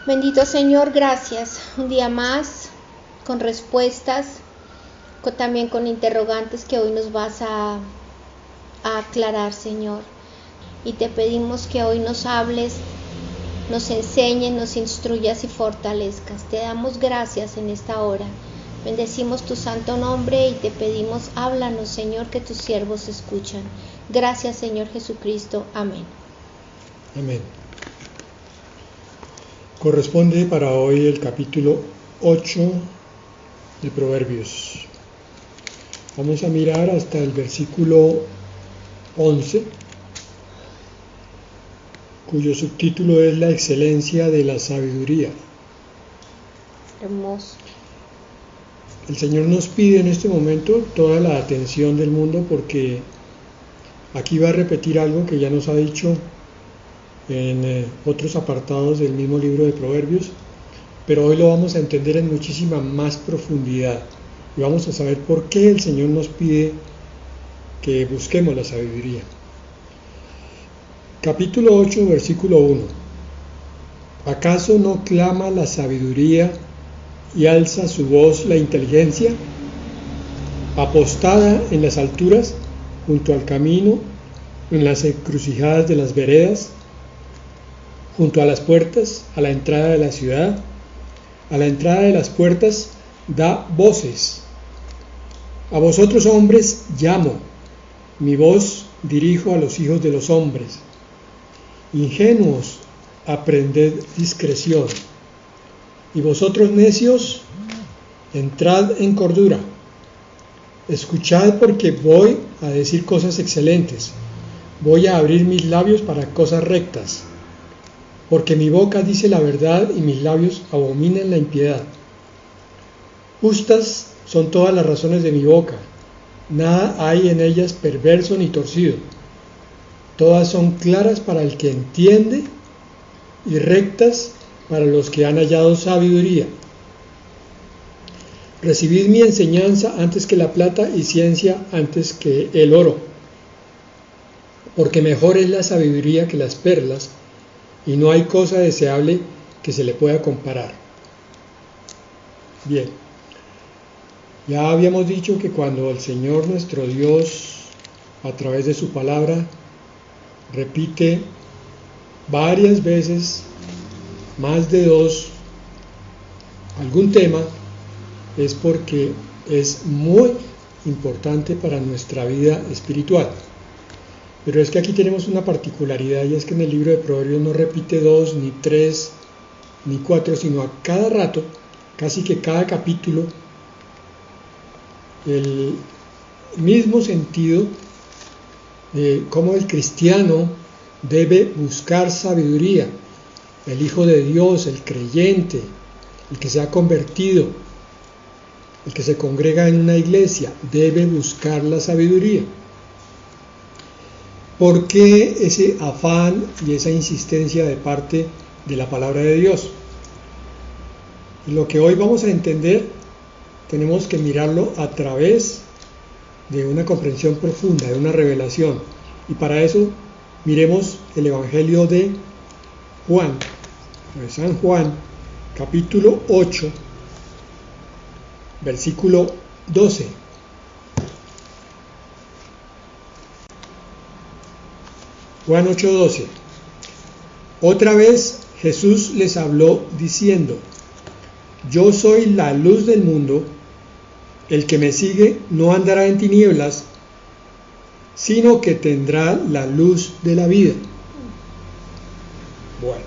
Bendito Señor, gracias. Un día más con respuestas, también con interrogantes que hoy nos vas a aclarar, Señor. Y te pedimos que hoy nos hables, nos enseñes, nos instruyas y fortalezcas. Te damos gracias en esta hora. Bendecimos tu santo nombre y te pedimos, háblanos, Señor, que tus siervos escuchan. Gracias, Señor Jesucristo. Amén. Amén. Corresponde para hoy el capítulo 8 de Proverbios. Vamos a mirar hasta el versículo 11, cuyo subtítulo es La excelencia de la sabiduría. Hermoso. El Señor nos pide en este momento toda la atención del mundo, porque aquí va a repetir algo que ya nos ha dicho en otros apartados del mismo libro de Proverbios, pero hoy lo vamos a entender en muchísima más profundidad y vamos a saber por qué el Señor nos pide que busquemos la sabiduría. Capítulo 8, versículo 1. ¿Acaso no clama la sabiduría y alza su voz la inteligencia? Apostada en las alturas, junto al camino, en las encrucijadas de las veredas, junto a las puertas, a la entrada de la ciudad, a la entrada de las puertas da voces. A vosotros hombres llamo, mi voz dirijo a los hijos de los hombres. Ingenuos, aprended discreción. Y vosotros necios, entrad en cordura. Escuchad, porque voy a decir cosas excelentes. Voy a abrir mis labios para cosas rectas. Porque mi boca dice la verdad y mis labios abominan la impiedad. Justas son todas las razones de mi boca. Nada hay en ellas perverso ni torcido. Todas son claras para el que entiende y rectas para los que han hallado sabiduría. Recibid mi enseñanza antes que la plata y ciencia antes que el oro. Porque mejor es la sabiduría que las perlas, y no hay cosa deseable que se le pueda comparar. Bien, ya habíamos dicho que cuando el Señor nuestro Dios, a través de su palabra, repite varias veces, más de dos, algún tema, es porque es muy importante para nuestra vida espiritual. Pero es que aquí tenemos una particularidad, y es que en el libro de Proverbios no repite 2, ni 3, ni 4, sino a cada rato, casi que cada capítulo, el mismo sentido de cómo el cristiano debe buscar sabiduría. El Hijo de Dios, el creyente, el que se ha convertido, el que se congrega en una iglesia, debe buscar la sabiduría. ¿Por qué ese afán y esa insistencia de parte de la palabra de Dios? Y lo que hoy vamos a entender, tenemos que mirarlo a través de una comprensión profunda, de una revelación. Y para eso, miremos el Evangelio de Juan, de San Juan, capítulo 8, versículo 12. Juan 8:12. Otra vez Jesús les habló diciendo: Yo soy la luz del mundo, el que me sigue no andará en tinieblas, sino que tendrá la luz de la vida. Bueno,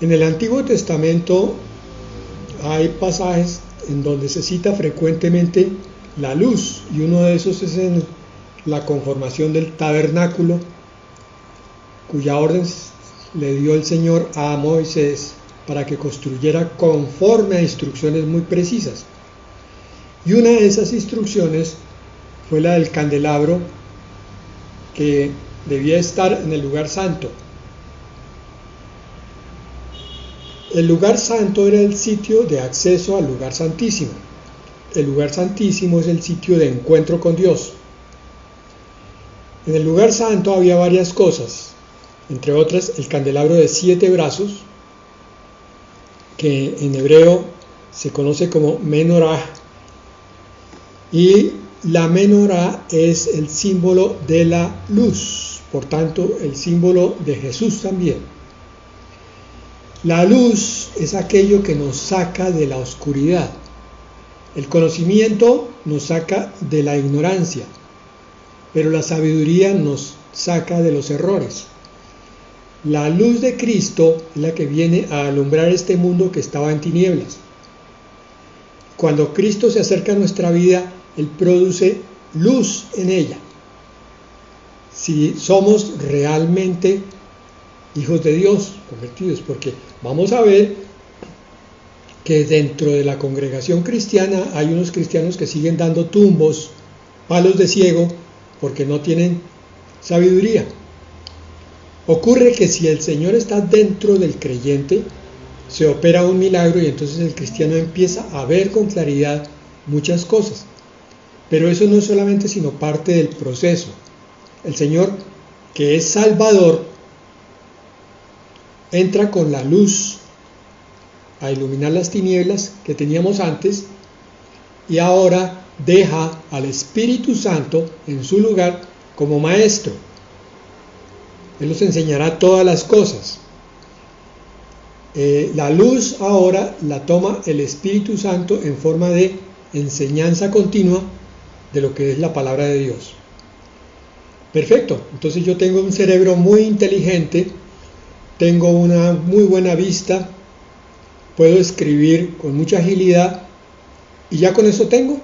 en el Antiguo Testamento hay pasajes en donde se cita frecuentemente la luz, y uno de esos es en la conformación del tabernáculo, cuya orden le dio el Señor a Moisés para que construyera conforme a instrucciones muy precisas. Y una de esas instrucciones fue la del candelabro, que debía estar en el lugar santo. El lugar santo era el sitio de acceso al lugar santísimo. El lugar santísimo es el sitio de encuentro con Dios. En el lugar santo había varias cosas. entre otras el candelabro de 7 brazos, que en hebreo se conoce como menorá, y la menorá es el símbolo de la luz, por tanto el símbolo de Jesús también. La luz es aquello que nos saca de la oscuridad. El conocimiento nos saca de la ignorancia, pero la sabiduría nos saca de los errores. La luz de Cristo es la que viene a alumbrar este mundo que estaba en tinieblas. Cuando Cristo se acerca a nuestra vida, Él produce luz en ella. Si somos realmente hijos de Dios, convertidos, porque vamos a ver que dentro de la congregación cristiana hay unos cristianos que siguen dando tumbos, palos de ciego, porque no tienen sabiduría. Ocurre que si el Señor está dentro del creyente, se opera un milagro y entonces el cristiano empieza a ver con claridad muchas cosas. Pero eso no es solamente sino parte del proceso. El Señor, que es Salvador, entra con la luz a iluminar las tinieblas que teníamos antes y ahora deja al Espíritu Santo en su lugar como maestro. Él nos enseñará todas las cosas. La luz ahora la toma el Espíritu Santo en forma de enseñanza continua de lo que es la palabra de Dios. Perfecto, entonces yo tengo un cerebro muy inteligente, tengo una muy buena vista, puedo escribir con mucha agilidad y ya con eso tengo.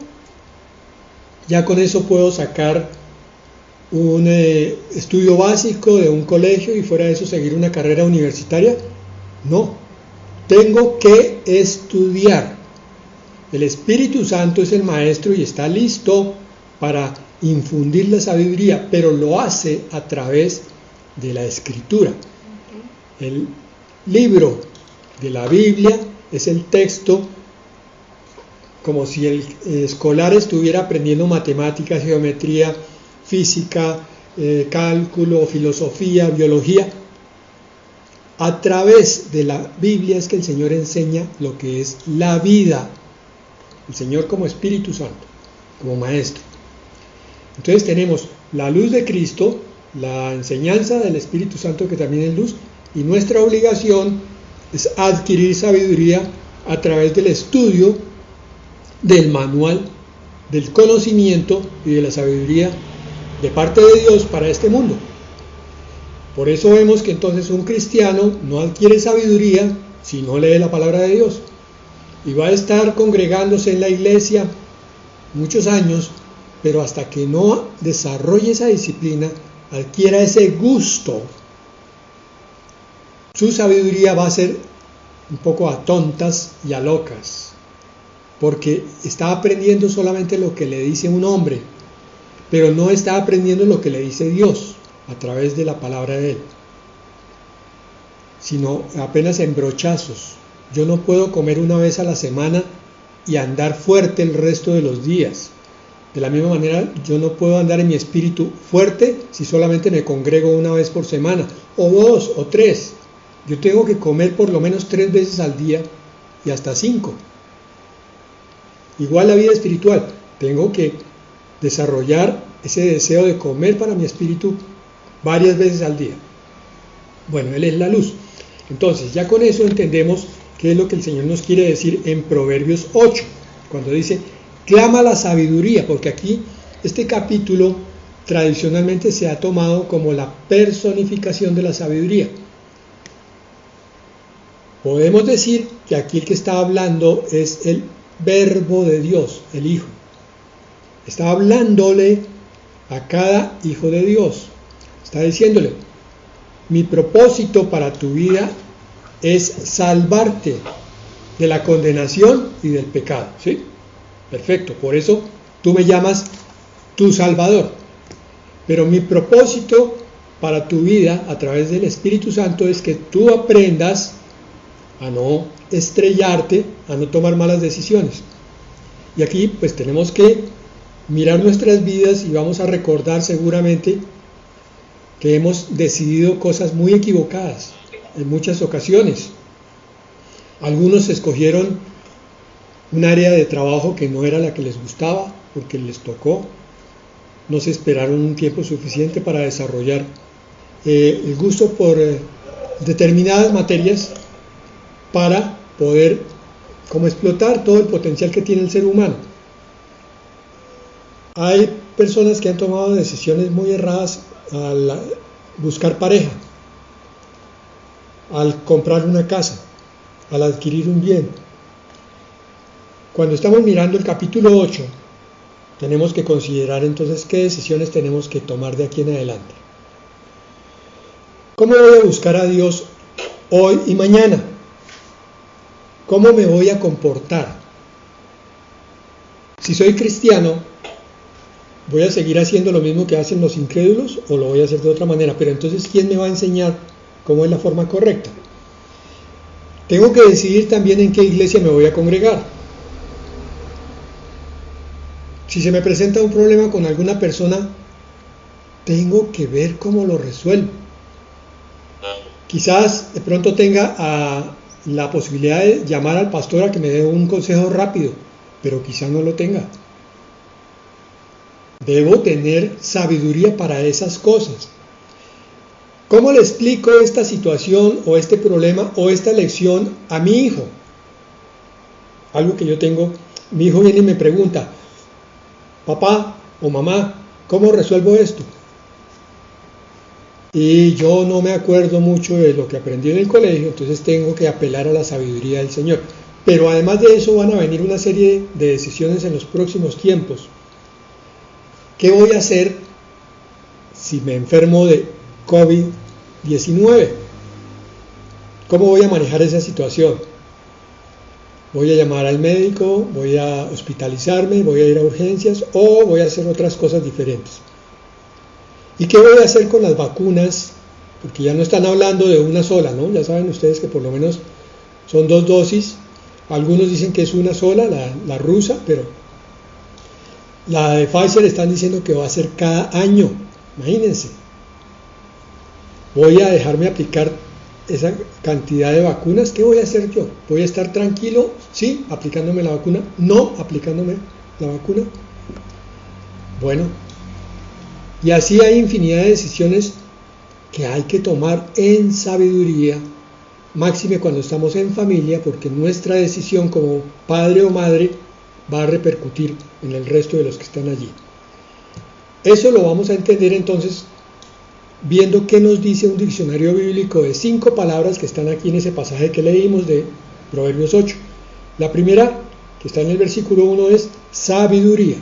Ya con eso puedo sacar un estudio básico de un colegio y fuera de eso seguir una carrera universitaria. No, tengo que estudiar. El Espíritu Santo es el maestro y está listo para infundir la sabiduría, pero lo hace a través de la Escritura. El libro de la Biblia es el texto como si el escolar estuviera aprendiendo matemáticas, geometría, física, cálculo, filosofía, biología. A través de la Biblia es que el Señor enseña lo que es la vida. El Señor como Espíritu Santo, como Maestro. Entonces tenemos la luz de Cristo, la enseñanza del Espíritu Santo que también es luz, y nuestra obligación es adquirir sabiduría a través del estudio del manual, del conocimiento y de la sabiduría de parte de Dios para este mundo. Por eso vemos que entonces un cristiano no adquiere sabiduría si no lee la palabra de Dios. Y va a estar congregándose en la iglesia muchos años, pero hasta que no desarrolle esa disciplina, adquiera ese gusto, su sabiduría va a ser un poco a tontas y a locas, porque está aprendiendo solamente lo que le dice un hombre, pero no está aprendiendo lo que le dice Dios a través de la palabra de Él, sino apenas en brochazos. Yo no puedo comer una vez a la semana y andar fuerte el resto de los días. De la misma manera, yo no puedo andar en mi espíritu fuerte si solamente me congrego una vez por semana, o 2 o 3. Yo tengo que comer por lo menos 3 veces al día y hasta 5. Igual la vida espiritual. Tengo que desarrollar ese deseo de comer para mi espíritu varias veces al día. Bueno, Él es la luz. Entonces, ya con eso entendemos qué es lo que el Señor nos quiere decir en Proverbios 8, cuando dice, clama la sabiduría, porque aquí este capítulo tradicionalmente se ha tomado como la personificación de la sabiduría. Podemos decir que aquí el que está hablando es el Verbo de Dios, el Hijo. Está hablándole a cada hijo de Dios. Está diciéndole, mi propósito para tu vida es salvarte de la condenación y del pecado. ¿Sí? Perfecto, por eso tú me llamas tu Salvador. Pero mi propósito para tu vida a través del Espíritu Santo es que tú aprendas a no estrellarte, a no tomar malas decisiones. Y aquí pues tenemos que mirar nuestras vidas y vamos a recordar seguramente que hemos decidido cosas muy equivocadas en muchas ocasiones. Algunos escogieron un área de trabajo que no era la que les gustaba porque les tocó. No se esperaron un tiempo suficiente para desarrollar el gusto por determinadas materias para poder como explotar todo el potencial que tiene el ser humano. Hay personas que han tomado decisiones muy erradas al buscar pareja, al comprar una casa, al adquirir un bien. Cuando estamos mirando el capítulo 8, tenemos que considerar entonces qué decisiones tenemos que tomar de aquí en adelante. ¿Cómo voy a buscar a Dios hoy y mañana? ¿Cómo me voy a comportar? Si soy cristiano, ¿voy a seguir haciendo lo mismo que hacen los incrédulos o lo voy a hacer de otra manera? Pero entonces, ¿quién me va a enseñar cómo es la forma correcta? Tengo que decidir también en qué iglesia me voy a congregar. Si se me presenta un problema con alguna persona, tengo que ver cómo lo resuelvo. Quizás de pronto tenga la posibilidad de llamar al pastor a que me dé un consejo rápido, pero quizás no lo tenga. Debo tener sabiduría para esas cosas. ¿Cómo le explico esta situación o este problema o esta lección a mi hijo? Algo que yo tengo, mi hijo viene y me pregunta, papá o mamá, ¿cómo resuelvo esto? Y yo no me acuerdo mucho de lo que aprendí en el colegio, entonces tengo que apelar a la sabiduría del Señor. Pero además de eso van a venir una serie de decisiones en los próximos tiempos. ¿Qué voy a hacer si me enfermo de COVID-19? ¿Cómo voy a manejar esa situación? ¿Voy a llamar al médico? ¿Voy a hospitalizarme? ¿Voy a ir a urgencias? ¿O voy a hacer otras cosas diferentes? ¿Y qué voy a hacer con las vacunas? Porque ya no están hablando de una sola, ¿no? Ya saben ustedes que por lo menos son 2 dosis. Algunos dicen que es una sola, la rusa, pero la de Pfizer están diciendo que va a ser cada año. Imagínense. ¿Voy a dejarme aplicar esa cantidad de vacunas? ¿Qué voy a hacer yo? ¿Voy a estar tranquilo? ¿Sí? ¿Aplicándome la vacuna? ¿No? ¿Aplicándome la vacuna? Bueno. Y así hay infinidad de decisiones que hay que tomar en sabiduría, máxime cuando estamos en familia, porque nuestra decisión como padre o madre va a repercutir en el resto de los que están allí. Eso lo vamos a entender entonces viendo qué nos dice un diccionario bíblico de 5 palabras que están aquí en ese pasaje que leímos de Proverbios 8. La primera, que está en el versículo 1, es sabiduría.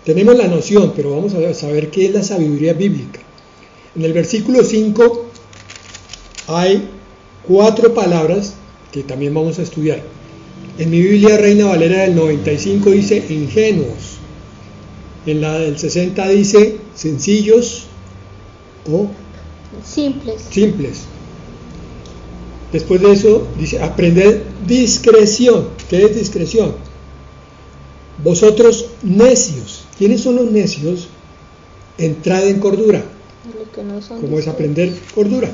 Tenemos la noción, pero vamos a saber qué es la sabiduría bíblica. En el versículo 5 hay 4 palabras que también vamos a estudiar. En mi Biblia Reina Valera del 95 dice ingenuos. En la del 60 dice sencillos o simples. Después de eso dice aprender discreción. ¿Qué es discreción? Vosotros necios. ¿Quiénes son los necios? Entrad en cordura. ¿Cómo es aprender cordura?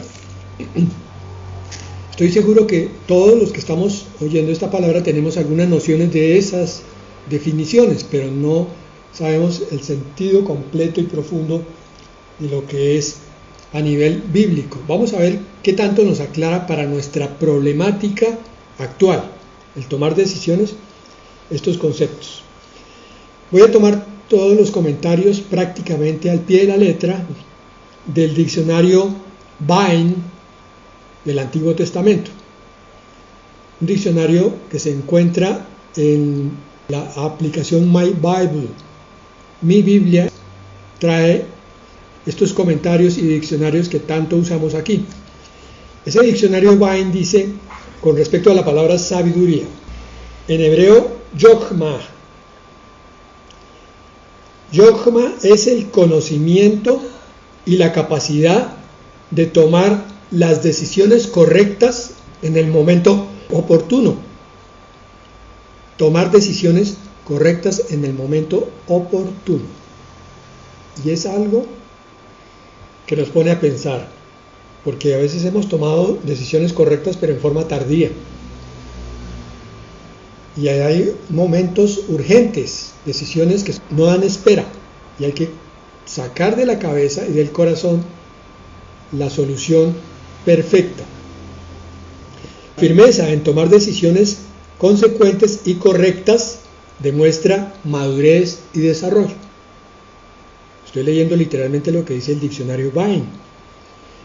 Estoy seguro que todos los que estamos oyendo esta palabra tenemos algunas nociones de esas definiciones, pero no sabemos el sentido completo y profundo de lo que es a nivel bíblico. Vamos a ver qué tanto nos aclara para nuestra problemática actual, el tomar decisiones, estos conceptos. Voy a tomar todos los comentarios prácticamente al pie de la letra del diccionario Vine del Antiguo Testamento. Un diccionario que se encuentra en la aplicación My Bible. Mi Biblia trae estos comentarios y diccionarios que tanto usamos aquí. Ese diccionario Vine dice, con respecto a la palabra sabiduría, en hebreo, Yochma. Yochma es el conocimiento y la capacidad de tomar las decisiones correctas en el momento oportuno. Tomar decisiones correctas en el momento oportuno. Y es algo que nos pone a pensar, porque a veces hemos tomado decisiones correctas pero en forma tardía. Y hay momentos urgentes, decisiones que no dan espera, y hay que sacar de la cabeza y del corazón la solución perfecta. Firmeza en tomar decisiones consecuentes y correctas demuestra madurez y desarrollo. Estoy leyendo literalmente lo que dice el diccionario Vine.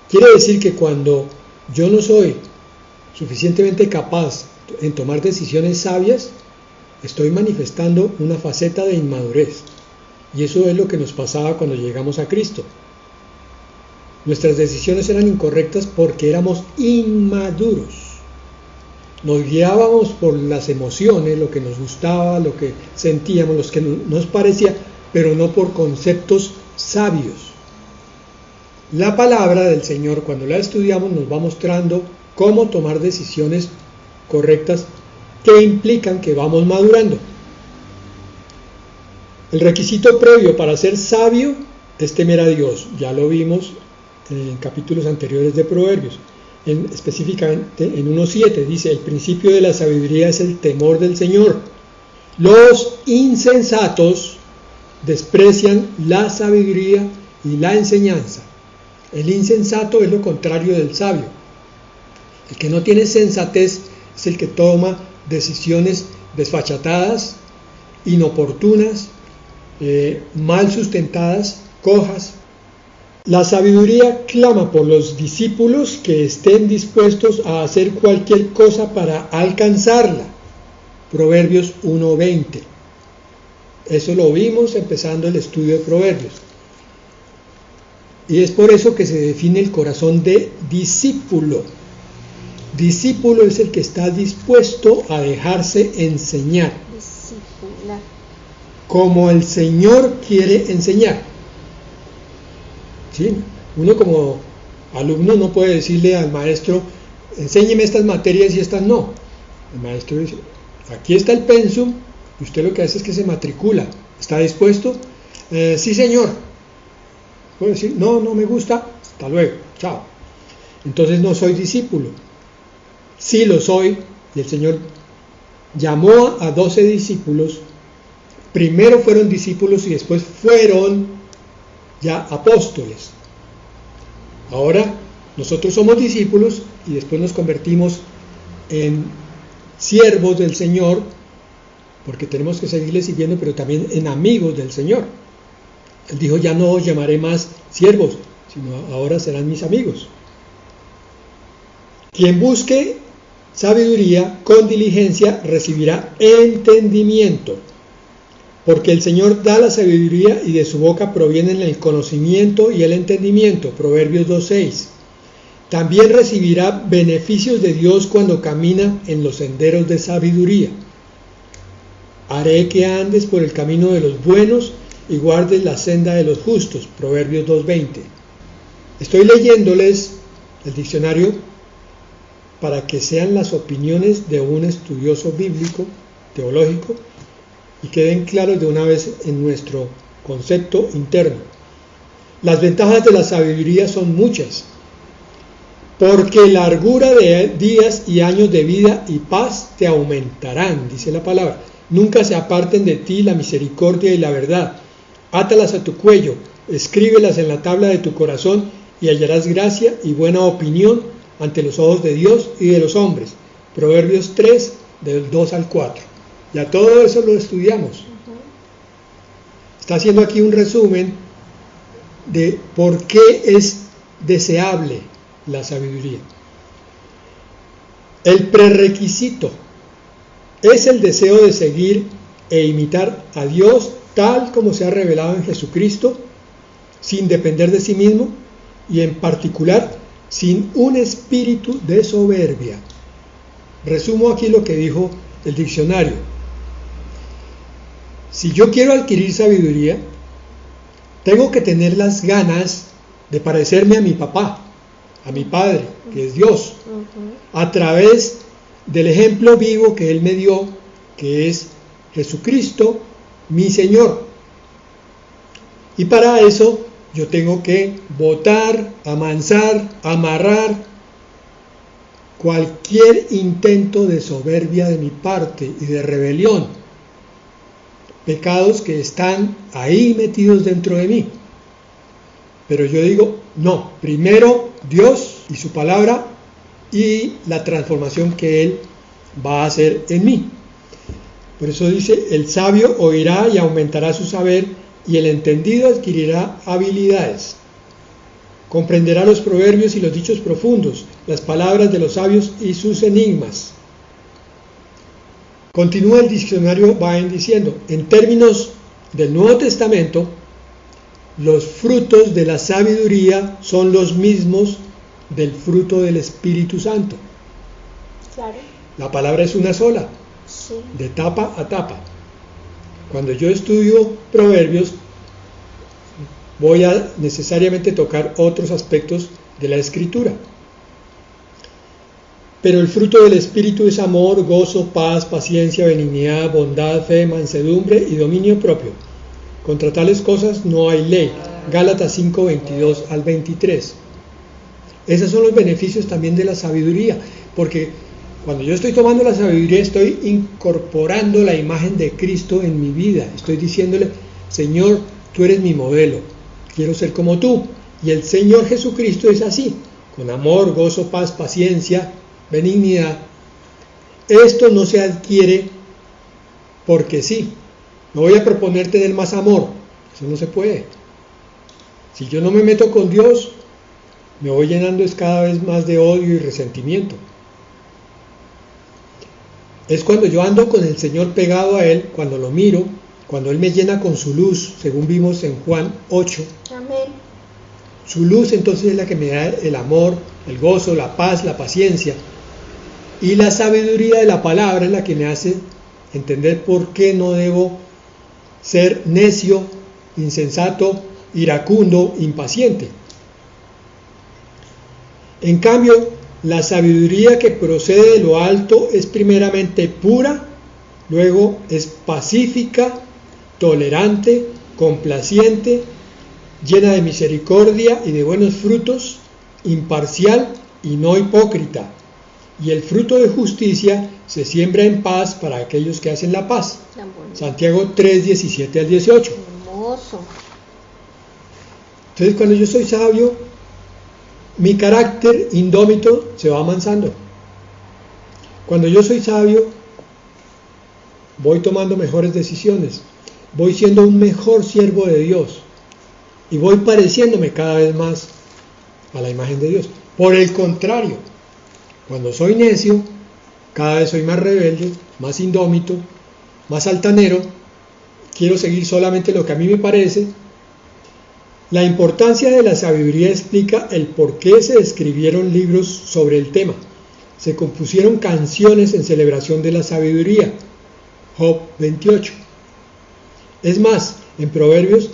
Quiere decir que cuando yo no soy suficientemente capaz en tomar decisiones sabias, estoy manifestando una faceta de inmadurez. Y eso es lo que nos pasaba cuando llegamos a Cristo. Nuestras decisiones eran incorrectas porque éramos inmaduros. Nos guiábamos por las emociones, lo que nos gustaba, lo que sentíamos, lo que nos parecía, pero no por conceptos sabios. La palabra del Señor, cuando la estudiamos, nos va mostrando cómo tomar decisiones correctas que implican que vamos madurando. El requisito previo para ser sabio es temer a Dios. Ya lo vimos en capítulos anteriores de Proverbios. Específicamente en 1:7 dice: el principio de la sabiduría es el temor del Señor. Los insensatos desprecian la sabiduría y la enseñanza. El insensato es lo contrario del sabio. El que no tiene sensatez es el que toma decisiones desfachatadas, inoportunas, mal sustentadas, cojas. La sabiduría clama por los discípulos que estén dispuestos a hacer cualquier cosa para alcanzarla. Proverbios 1:20. Eso lo vimos empezando el estudio de Proverbios. Y es por eso que se define el corazón de discípulo. Discípulo es el que está dispuesto a dejarse enseñar. Discípula. Como el Señor quiere enseñar. ¿Sí? Uno como alumno no puede decirle al maestro: enséñeme estas materias y estas no. El maestro dice: aquí está el pensum, y usted lo que hace es que se matricula. ¿Está dispuesto? Sí, señor. Puede decir: no me gusta, hasta luego, chao. Entonces no soy discípulo. Sí lo soy, y el Señor llamó a 12 discípulos. Primero fueron discípulos y después fueron ya apóstoles. Ahora nosotros somos discípulos y después nos convertimos en siervos del Señor, porque tenemos que seguirle sirviendo, pero también en amigos del Señor. Él dijo: ya no os llamaré más siervos, sino ahora serán mis amigos. Quien busque sabiduría con diligencia recibirá entendimiento, porque el Señor da la sabiduría y de su boca provienen el conocimiento y el entendimiento. Proverbios 2:6. También recibirá beneficios de Dios cuando camina en los senderos de sabiduría. Haré que andes por el camino de los buenos y guardes la senda de los justos. Proverbios 2:20. Estoy leyéndoles el diccionario para que sean las opiniones de un estudioso bíblico, teológico, y queden claros de una vez en nuestro concepto interno. Las ventajas de la sabiduría son muchas, porque largura de días y años de vida y paz te aumentarán, dice la palabra. Nunca se aparten de ti la misericordia y la verdad. Átalas a tu cuello, escríbelas en la tabla de tu corazón, y hallarás gracia y buena opinión ante los ojos de Dios y de los hombres. Proverbios 3, del 2 al 4. Ya todo eso lo estudiamos. Está haciendo aquí un resumen de por qué es deseable la sabiduría. El prerequisito es el deseo de seguir e imitar a Dios tal como se ha revelado en Jesucristo, sin depender de sí mismo y en particular sin un espíritu de soberbia. Resumo aquí lo que dijo el diccionario. Si yo quiero adquirir sabiduría, tengo que tener las ganas de parecerme a mi papá, a mi padre, que es Dios, a través del ejemplo vivo que Él me dio, que es Jesucristo, mi Señor. Y para eso yo tengo que botar, amansar, amarrar cualquier intento de soberbia de mi parte y de rebelión. Pecados que están ahí metidos dentro de mí. Pero yo digo, no, primero Dios y su palabra y la transformación que Él va a hacer en mí. Por eso dice, el sabio oirá y aumentará su saber, y el entendido adquirirá habilidades. Comprenderá los proverbios y los dichos profundos, las palabras de los sabios y sus enigmas. Continúa el diccionario Bain diciendo, en términos del Nuevo Testamento, los frutos de la sabiduría son los mismos del fruto del Espíritu Santo. Claro. La palabra es una sola, Sí. de tapa a tapa. Cuando yo estudio proverbios, voy a necesariamente tocar otros aspectos de la escritura. Pero el fruto del Espíritu es amor, gozo, paz, paciencia, benignidad, bondad, fe, mansedumbre y dominio propio. Contra tales cosas no hay ley. Gálatas 5, 22 al 23. Esos son los beneficios también de la sabiduría, porque cuando yo estoy tomando la sabiduría, estoy incorporando la imagen de Cristo en mi vida. Estoy diciéndole, Señor, tú eres mi modelo, quiero ser como tú. Y el Señor Jesucristo es así, con amor, gozo, paz, paciencia, benignidad. Esto no se adquiere porque sí. No voy a proponer tener más amor, eso no se puede. Si yo no me meto con Dios, me voy llenando cada vez más de odio y resentimiento. Es cuando yo ando con el Señor pegado a Él, cuando lo miro, cuando Él me llena con su luz, según vimos en Juan 8. Amén. Su luz entonces es la que me da el amor, el gozo, la paz, la paciencia. Y la sabiduría de la palabra es la que me hace entender por qué no debo ser necio, insensato, iracundo, impaciente. En cambio, la sabiduría que procede de lo alto es primeramente pura, luego es pacífica, tolerante, complaciente, llena de misericordia y de buenos frutos, imparcial y no hipócrita. Y el fruto de justicia se siembra en paz para aquellos que hacen la paz. Santiago 3, 17 al 18. Hermoso. Entonces, cuando yo soy sabio, mi carácter indómito se va amansando. Cuando yo soy sabio, voy tomando mejores decisiones, voy siendo un mejor siervo de Dios y voy pareciéndome cada vez más a la imagen de Dios. Por el contrario, cuando soy necio, cada vez soy más rebelde, más indómito, más altanero, quiero seguir solamente lo que a mí me parece. La importancia de la sabiduría explica el por qué se escribieron libros sobre el tema. Se compusieron canciones en celebración de la sabiduría. Job 28. Es más, en Proverbios,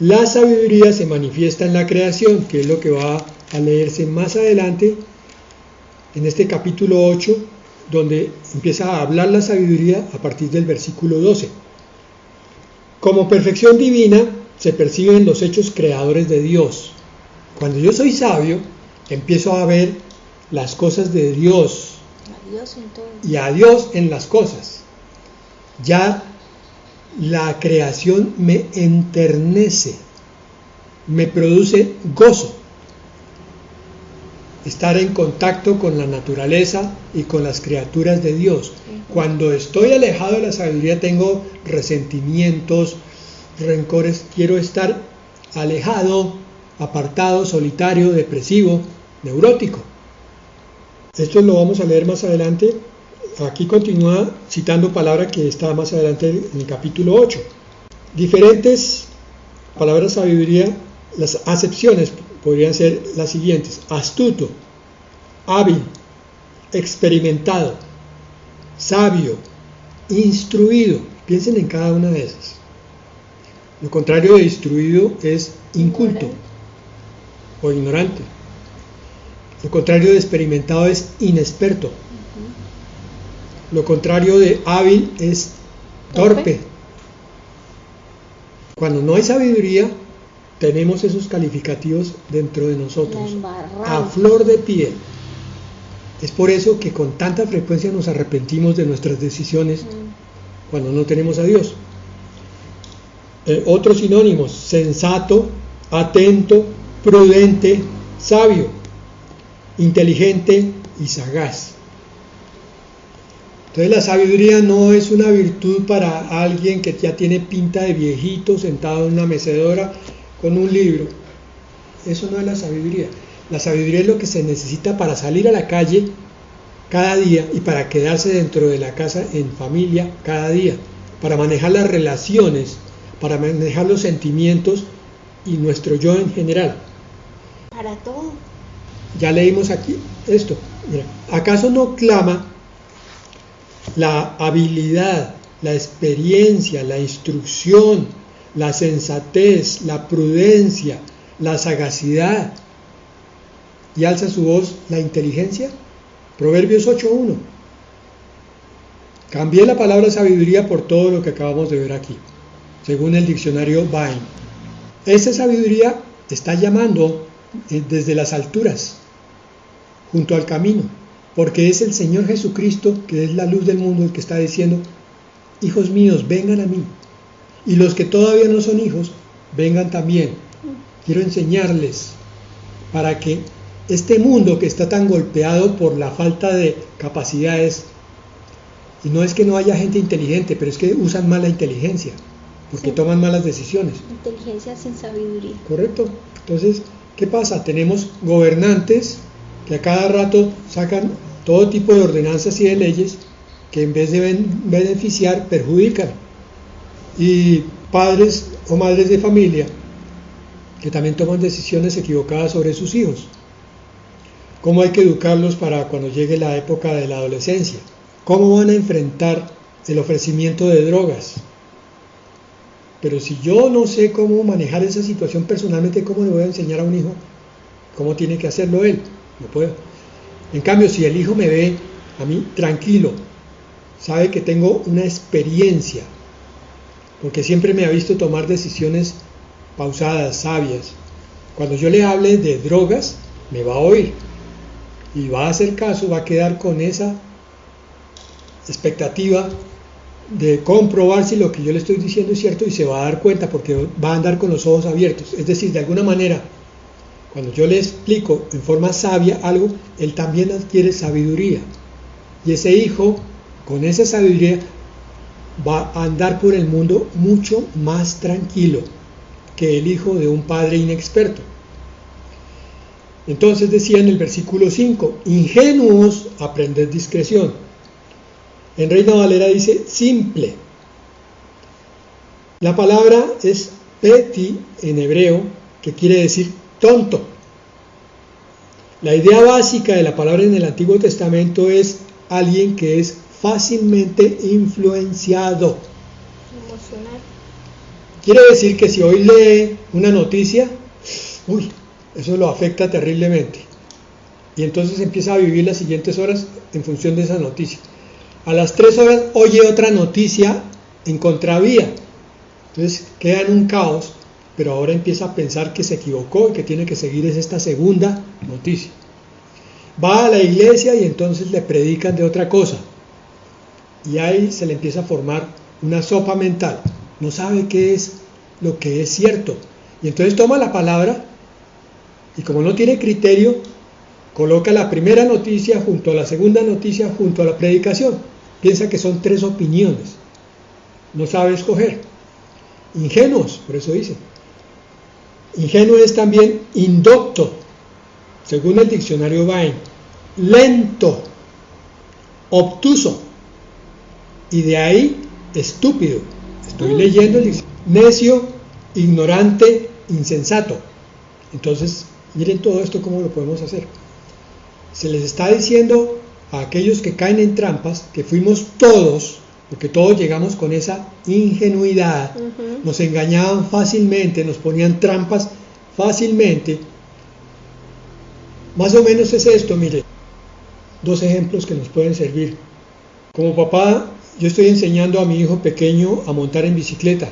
la sabiduría se manifiesta en la creación, que es lo que va a leerse más adelante en este capítulo 8, donde empieza a hablar la sabiduría a partir del versículo 12. Como perfección divina, se perciben los hechos creadores de Dios. Cuando yo soy sabio, empiezo a ver las cosas de Dios y a Dios en las cosas. Ya la creación me enternece, me produce gozo. Estar en contacto con la naturaleza y con las criaturas de Dios. Cuando estoy alejado de la sabiduría tengo resentimientos, rencores, quiero estar alejado, apartado, solitario, depresivo, neurótico. Esto lo vamos a leer más adelante. Aquí continúa citando palabra que está más adelante en el capítulo 8. Diferentes palabras sabiduría, las acepciones podrían ser las siguientes: astuto, hábil, experimentado, sabio, instruido. Piensen en cada una de esas. Lo contrario de instruido es inculto o ignorante. Lo contrario de experimentado es inexperto. Lo contrario de hábil es torpe. Cuando no hay sabiduría, tenemos esos calificativos dentro de nosotros, La embarramos. a flor de piel. Es por eso que con tanta frecuencia nos arrepentimos de nuestras decisiones cuando no tenemos a Dios. Otros sinónimos: sensato, atento, prudente, sabio, inteligente y sagaz. Entonces la sabiduría no es una virtud para alguien que ya tiene pinta de viejito sentado en una mecedora con un libro. Eso no es la sabiduría. La sabiduría es lo que se necesita para salir a la calle cada día y para quedarse dentro de la casa en familia cada día, para manejar las relaciones, para manejar los sentimientos y nuestro yo en general. Para todo. Ya leímos aquí esto. Mira, ¿acaso no clama la habilidad, la experiencia, la instrucción, la sensatez, la prudencia, la sagacidad, y alza su voz la inteligencia? Proverbios 8:1. Cambié la palabra sabiduría por todo lo que acabamos de ver aquí, según el diccionario Vine. Esa sabiduría está llamando desde las alturas, junto al camino, porque es el Señor Jesucristo, que es la luz del mundo, el que está diciendo: hijos míos, vengan a mí, y los que todavía no son hijos, vengan también. Quiero enseñarles para que este mundo que está tan golpeado por la falta de capacidades, y no es que no haya gente inteligente, pero es que usan mal la inteligencia, porque toman malas decisiones. Inteligencia sin sabiduría. Correcto. Entonces, ¿qué pasa? Tenemos gobernantes que a cada rato sacan todo tipo de ordenanzas y de leyes que en vez de beneficiar, perjudican. Y padres o madres de familia que también toman decisiones equivocadas sobre sus hijos. ¿Cómo hay que educarlos para cuando llegue la época de la adolescencia? ¿Cómo van a enfrentar el ofrecimiento de drogas? Pero si yo no sé cómo manejar esa situación personalmente, ¿cómo le voy a enseñar a un hijo cómo tiene que hacerlo él? No puedo. En cambio, si el hijo me ve a mí tranquilo, sabe que tengo una experiencia, porque siempre me ha visto tomar decisiones pausadas, sabias. Cuando yo le hable de drogas, me va a oír y va a hacer caso, va a quedar con esa expectativa de comprobar si lo que yo le estoy diciendo es cierto, y se va a dar cuenta porque va a andar con los ojos abiertos. Es decir, de alguna manera, cuando yo le explico en forma sabia algo, él también adquiere sabiduría, y ese hijo con esa sabiduría va a andar por el mundo mucho más tranquilo que el hijo de un padre inexperto. Entonces decía en el versículo 5: ingenuos, aprended discreción. En Reina Valera dice simple. La palabra es peti en hebreo, que quiere decir tonto. La idea básica de la palabra en el Antiguo Testamento es alguien que es fácilmente influenciado. Emocional. Quiere decir que si hoy lee una noticia, eso lo afecta terriblemente, y entonces empieza a vivir las siguientes horas en función de esa noticia. A las 3 horas oye otra noticia en contravía, entonces queda en un caos, pero ahora empieza a pensar que se equivocó y que tiene que seguir esta segunda noticia. Va a la iglesia y entonces le predican de otra cosa, y ahí se le empieza a formar una sopa mental. No sabe qué es lo que es cierto, y entonces toma la palabra y, como no tiene criterio, coloca la primera noticia junto a la segunda noticia junto a la predicación. Piensa que son 3 opiniones, no sabe escoger. Ingenuos, por eso dice. Ingenuo es también indocto, según el diccionario Vine, lento, obtuso, y de ahí estúpido. Estoy leyendo el diccionario. Necio, ignorante, insensato. Entonces, miren todo esto cómo lo podemos hacer. Se les está diciendo a aquellos que caen en trampas que fuimos todos, porque todos llegamos con esa ingenuidad, nos engañaban fácilmente, nos ponían trampas fácilmente. Más o menos es esto, mire, 2 ejemplos que nos pueden servir. Como papá, yo estoy enseñando a mi hijo pequeño a montar en bicicleta.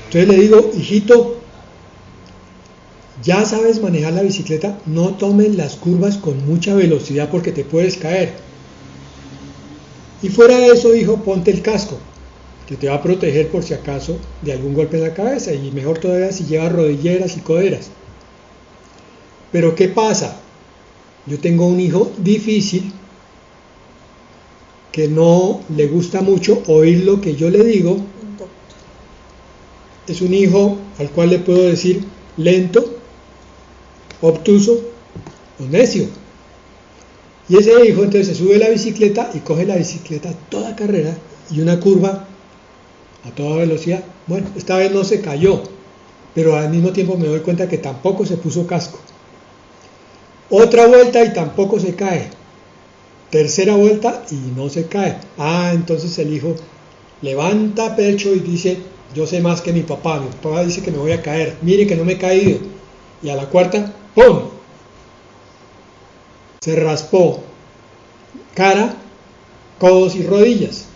Entonces le digo: hijito, ya sabes manejar la bicicleta, no tomes las curvas con mucha velocidad porque te puedes caer. Y fuera de eso, hijo, ponte el casco, que te va a proteger por si acaso de algún golpe en la cabeza, y mejor todavía si llevas rodilleras y coderas. Pero ¿qué pasa? Yo tengo un hijo difícil que no le gusta mucho oír lo que yo le digo. Es un hijo al cual le puedo decir lento, obtuso o necio. Y ese hijo entonces se sube a la bicicleta y coge la bicicleta a toda carrera y una curva a toda velocidad. Bueno, esta vez no se cayó, pero al mismo tiempo me doy cuenta que tampoco se puso casco. Otra vuelta y tampoco se cae. Tercera vuelta y no se cae. Entonces el hijo levanta pecho y dice: yo sé más que mi papá dice que me voy a caer, mire que no me he caído. Y a la cuarta, ¡pum!, se raspó cara, codos y rodillas.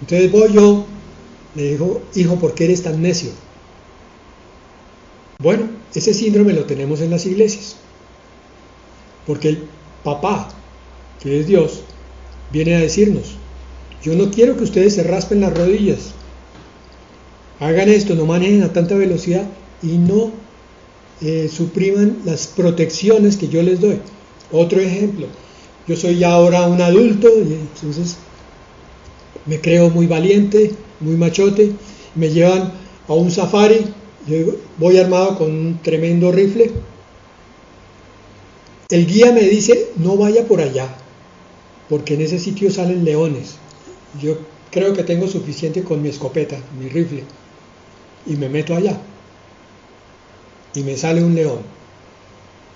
Entonces voy yo, le digo: hijo, ¿por qué eres tan necio? Bueno, ese síndrome lo tenemos en las iglesias, porque el papá, que es Dios, viene a decirnos: yo no quiero que ustedes se raspen las rodillas, hagan esto, no manejen a tanta velocidad y no supriman las protecciones que yo les doy. Otro ejemplo, yo soy ya ahora un adulto y entonces me creo muy valiente, muy machote, me llevan a un safari, yo voy armado con un tremendo rifle. El guía me dice: no vaya por allá, porque en ese sitio salen leones. Yo creo que tengo suficiente con mi escopeta, mi rifle, y me meto allá, y me sale un león.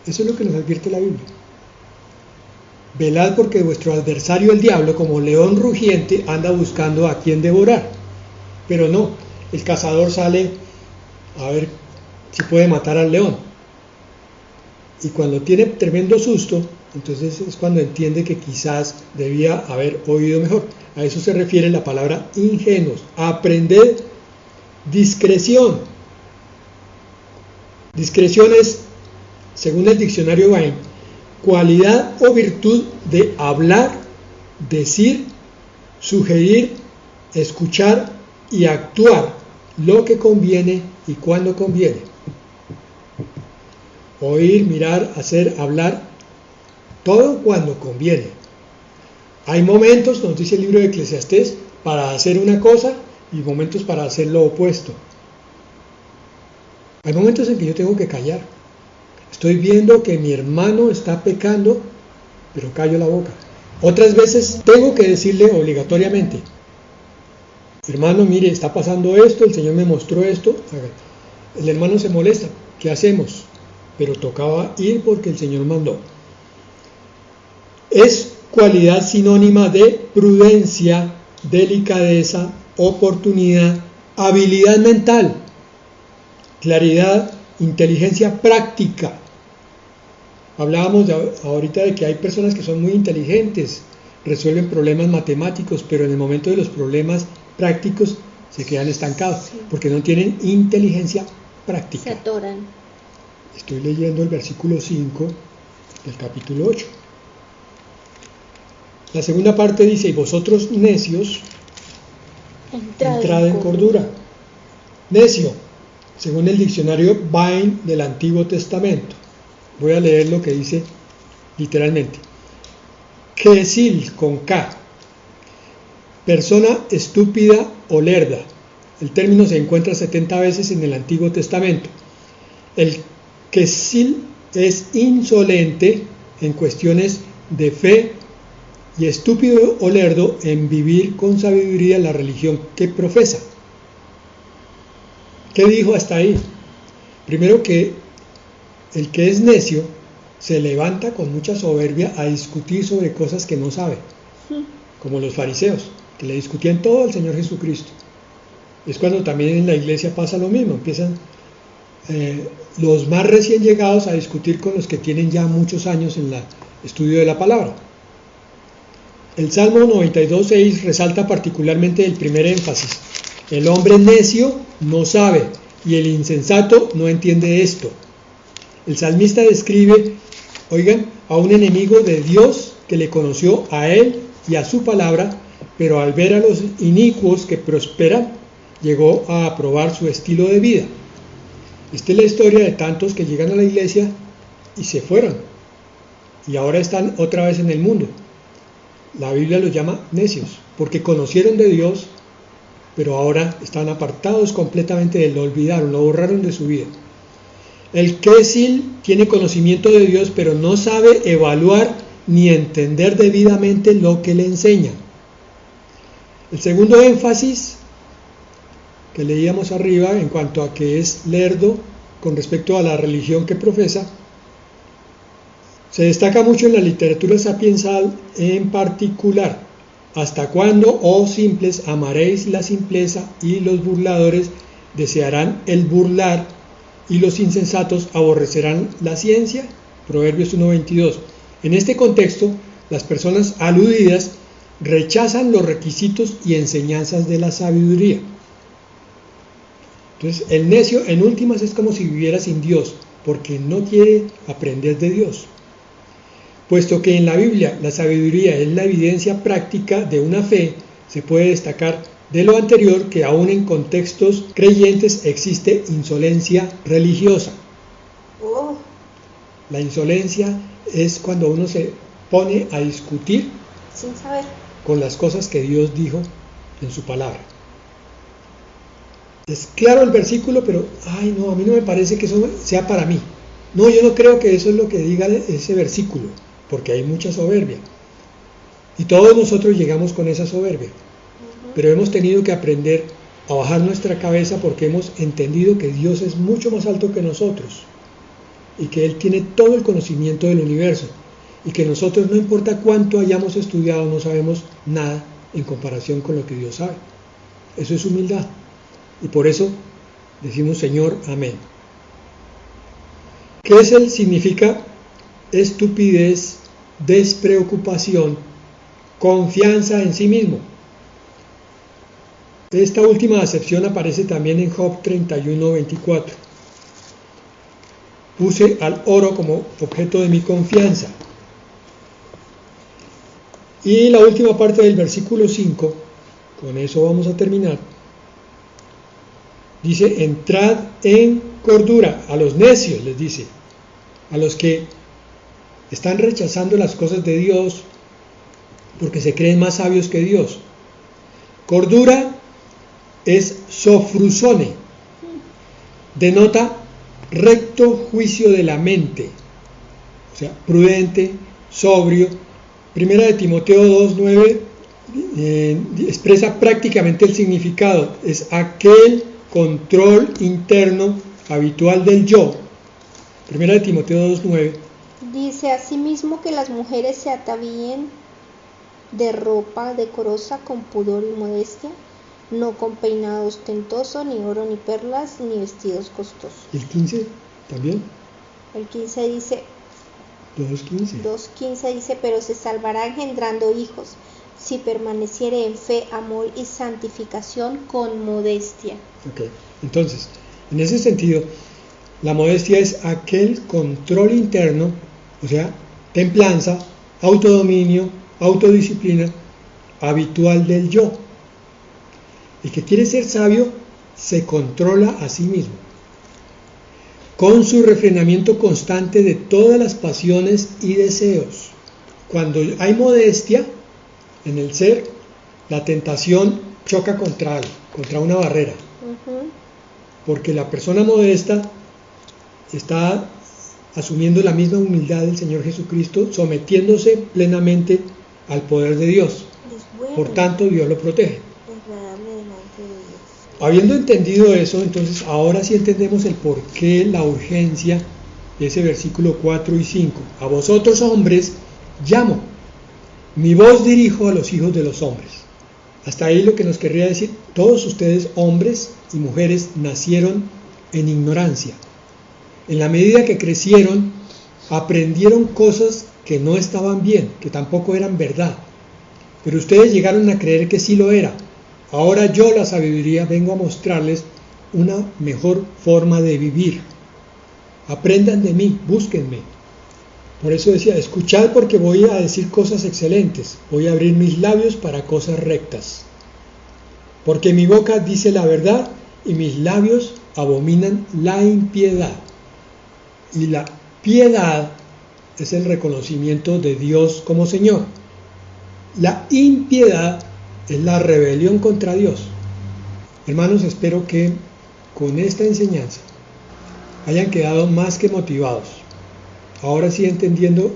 Eso es lo que nos advierte la Biblia. Velad porque vuestro adversario el diablo, como león rugiente, anda buscando a quien devorar. Pero no, el cazador sale a ver si puede matar al león. Y cuando tiene tremendo susto, entonces es cuando entiende que quizás debía haber oído mejor. A eso se refiere la palabra ingenuos. Aprended discreción. Discreción es, según el diccionario Bain, cualidad o virtud de hablar, decir, sugerir, escuchar y actuar lo que conviene y cuando conviene. Oír, mirar, hacer, hablar, todo cuando conviene. Hay momentos, nos dice el libro de Eclesiastés, para hacer una cosa y momentos para hacer lo opuesto. Hay momentos en que yo tengo que callar. Estoy viendo que mi hermano está pecando, pero callo la boca. Otras veces tengo que decirle obligatoriamente: hermano, mire, está pasando esto, el Señor me mostró esto. El hermano se molesta, ¿qué hacemos? Pero tocaba ir porque el Señor mandó. Es cualidad sinónima de prudencia, delicadeza, oportunidad, habilidad mental, claridad, inteligencia práctica. Hablábamos ahorita de que hay personas que son muy inteligentes, resuelven problemas matemáticos, pero en el momento de los problemas prácticos se quedan estancados, porque no tienen inteligencia práctica. Se atoran. Estoy leyendo el versículo 5 del capítulo 8. La segunda parte dice: y vosotros necios, entrad en cordura. Necio, según el diccionario Bain del Antiguo Testamento. Voy a leer lo que dice literalmente. Kesil, con K. Persona estúpida o lerda. El término se encuentra 70 veces en el Antiguo Testamento. El Kesil es insolente en cuestiones de fe y estúpido o lerdo en vivir con sabiduría la religión que profesa. ¿Qué dijo hasta ahí? Primero, que el que es necio se levanta con mucha soberbia a discutir sobre cosas que no sabe, como los fariseos, que le discutían todo al Señor Jesucristo. Es cuando también en la iglesia pasa lo mismo, empiezan los más recién llegados a discutir con los que tienen ya muchos años en el estudio de la palabra. El Salmo 92:6 resalta particularmente el primer énfasis: el hombre necio no sabe y el insensato no entiende esto. El salmista describe, oigan, a un enemigo de Dios que le conoció a él y a su palabra, pero al ver a los inicuos que prosperan, llegó a aprobar su estilo de vida. Esta es la historia de tantos que llegan a la iglesia y se fueron, y ahora están otra vez en el mundo. La Biblia los llama necios, porque conocieron de Dios, pero ahora están apartados completamente de él, lo olvidaron, lo borraron de su vida. El késil tiene conocimiento de Dios, pero no sabe evaluar ni entender debidamente lo que le enseña. El segundo énfasis que leíamos arriba en cuanto a que es lerdo con respecto a la religión que profesa, se destaca mucho en la literatura sapiensal en particular. ¿Hasta cuándo, oh simples, amaréis la simpleza, y los burladores desearán el burlar, y los insensatos aborrecerán la ciencia? Proverbios 1:22. En este contexto, las personas aludidas rechazan los requisitos y enseñanzas de la sabiduría. Entonces, el necio en últimas es como si viviera sin Dios, porque no quiere aprender de Dios. Puesto que en la Biblia la sabiduría es la evidencia práctica de una fe, se puede destacar de lo anterior que aún en contextos creyentes existe insolencia religiosa. La insolencia es cuando uno se pone a discutir sin saber con las cosas que Dios dijo en su palabra. Es claro el versículo, pero a mí no me parece que eso sea para mí. No, yo no creo que eso es lo que diga ese versículo, porque hay mucha soberbia. Y todos nosotros llegamos con esa soberbia. Pero hemos tenido que aprender a bajar nuestra cabeza porque hemos entendido que Dios es mucho más alto que nosotros y que Él tiene todo el conocimiento del universo y que nosotros, no importa cuánto hayamos estudiado, no sabemos nada en comparación con lo que Dios sabe. Eso es humildad. Y por eso decimos, Señor, amén. ¿Qué es el significa? Estupidez, despreocupación, confianza en sí mismo. Esta última acepción aparece también en Job 31:24. Puse al oro como objeto de mi confianza. Y la última parte del versículo 5, con eso vamos a terminar. Dice, entrad en cordura. A los necios les dice, a los que están rechazando las cosas de Dios porque se creen más sabios que Dios. Cordura es sofrusone, denota recto juicio de la mente, o sea, prudente, sobrio. Primera de Timoteo 2:9 expresa prácticamente el significado, es aquel control interno habitual del yo. Primera de Timoteo 2:9 dice asimismo que las mujeres se atavíen de ropa decorosa con pudor y modestia, no con peinado ostentoso, ni oro, ni perlas, ni vestidos costosos. ¿El 15 también? El 15 dice, 2:15 dice, pero se salvará engendrando hijos, si permaneciere en fe, amor y santificación con modestia. Ok, entonces, en ese sentido, la modestia es aquel control interno, o sea, templanza, autodominio, autodisciplina, habitual del yo. El que quiere ser sabio se controla a sí mismo, con su refrenamiento constante de todas las pasiones y deseos. Cuando hay modestia en el ser, la tentación choca contra algo, contra una barrera. Porque la persona modesta está asumiendo la misma humildad del Señor Jesucristo, sometiéndose plenamente al poder de Dios. Por tanto, Dios lo protege. Habiendo entendido eso, entonces ahora sí entendemos el porqué, la urgencia de ese versículo 4 y 5. A vosotros hombres llamo, mi voz dirijo a los hijos de los hombres. Hasta ahí lo que nos querría decir, todos ustedes hombres y mujeres nacieron en ignorancia. En la medida que crecieron, aprendieron cosas que no estaban bien, que tampoco eran verdad. Pero ustedes llegaron a creer que sí lo era. Ahora yo, la sabiduría, vengo a mostrarles una mejor forma de vivir. aprendan de mí, búsquenme. Por eso decía, escuchad porque voy a decir cosas excelentes, voy a abrir mis labios para cosas rectas. Porque mi boca dice la verdad y mis labios abominan la impiedad. Y la piedad es el reconocimiento de Dios como Señor. La impiedad es la rebelión contra Dios. Hermanos, espero que con esta enseñanza hayan quedado más que motivados. Ahora sí entendiendo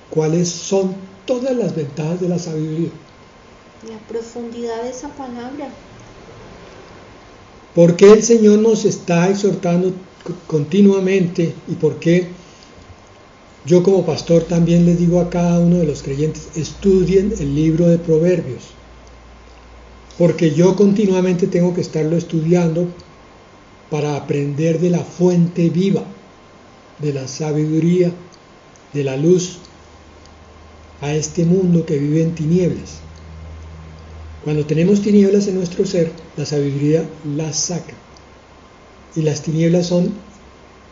cuáles son todas las ventajas de la sabiduría. La profundidad de esa palabra. ¿Por qué el Señor nos está exhortando continuamente y por qué yo como pastor también les digo a cada uno de los creyentes, estudien el libro de Proverbios? Porque yo continuamente tengo que estarlo estudiando para aprender de la fuente viva, de la sabiduría, de la luz, a este mundo que vive en tinieblas. Cuando tenemos tinieblas en nuestro ser, la sabiduría las saca. Y las tinieblas son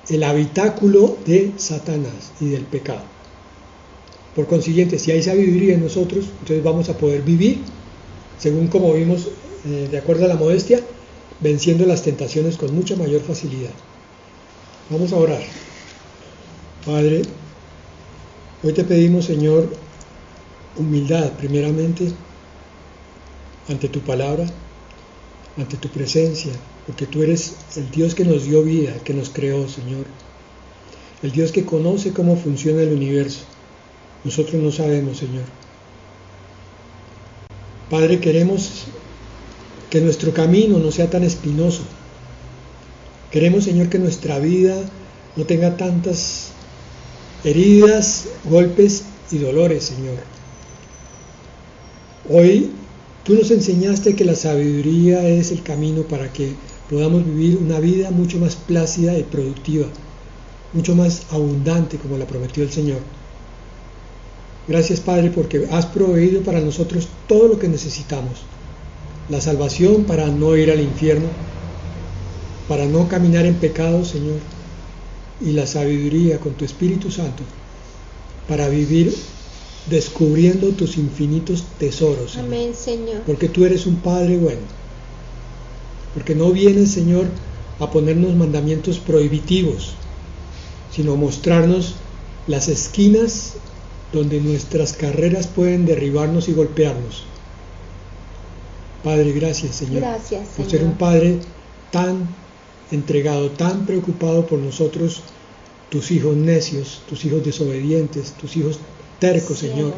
el habitáculo de Satanás y del pecado. Por consiguiente, si hay sabiduría en nosotros, entonces vamos a poder vivir, según como vimos, de acuerdo a la modestia, venciendo las tentaciones con mucha mayor facilidad. Vamos a orar. Padre, hoy te pedimos, Señor, humildad primeramente ante tu palabra, ante tu presencia, porque tú eres el Dios que nos dio vida, que nos creó, Señor. El Dios que conoce cómo funciona el universo. Nosotros no sabemos, Señor. Padre, queremos que nuestro camino no sea tan espinoso. Queremos, Señor, que nuestra vida no tenga tantas heridas, golpes y dolores, Señor. Hoy tú nos enseñaste que la sabiduría es el camino para que podamos vivir una vida mucho más plácida y productiva, mucho más abundante como la prometió el Señor. Gracias, Padre, porque has proveído para nosotros todo lo que necesitamos. La salvación para no ir al infierno, para no caminar en pecado, Señor, y la sabiduría con tu Espíritu Santo para vivir descubriendo tus infinitos tesoros, Señor. Amén, Señor. Porque tú eres un Padre bueno. Porque no vienes, Señor, a ponernos mandamientos prohibitivos, sino a mostrarnos las esquinas donde nuestras carreras pueden derribarnos y golpearnos. Padre, gracias, Señor, Gracias, por Señor. ser un Padre tan entregado, tan preocupado por nosotros, tus hijos necios, tus hijos desobedientes, tus hijos tercos, Señor,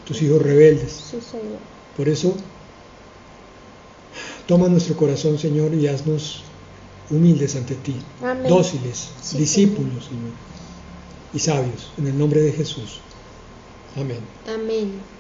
tus hijos rebeldes. Sucedió. Por eso, toma nuestro corazón, Señor, y haznos humildes ante ti, Amén. dóciles, Sí, discípulos, Señor, y sabios, en el nombre de Jesús. Amén. Amén.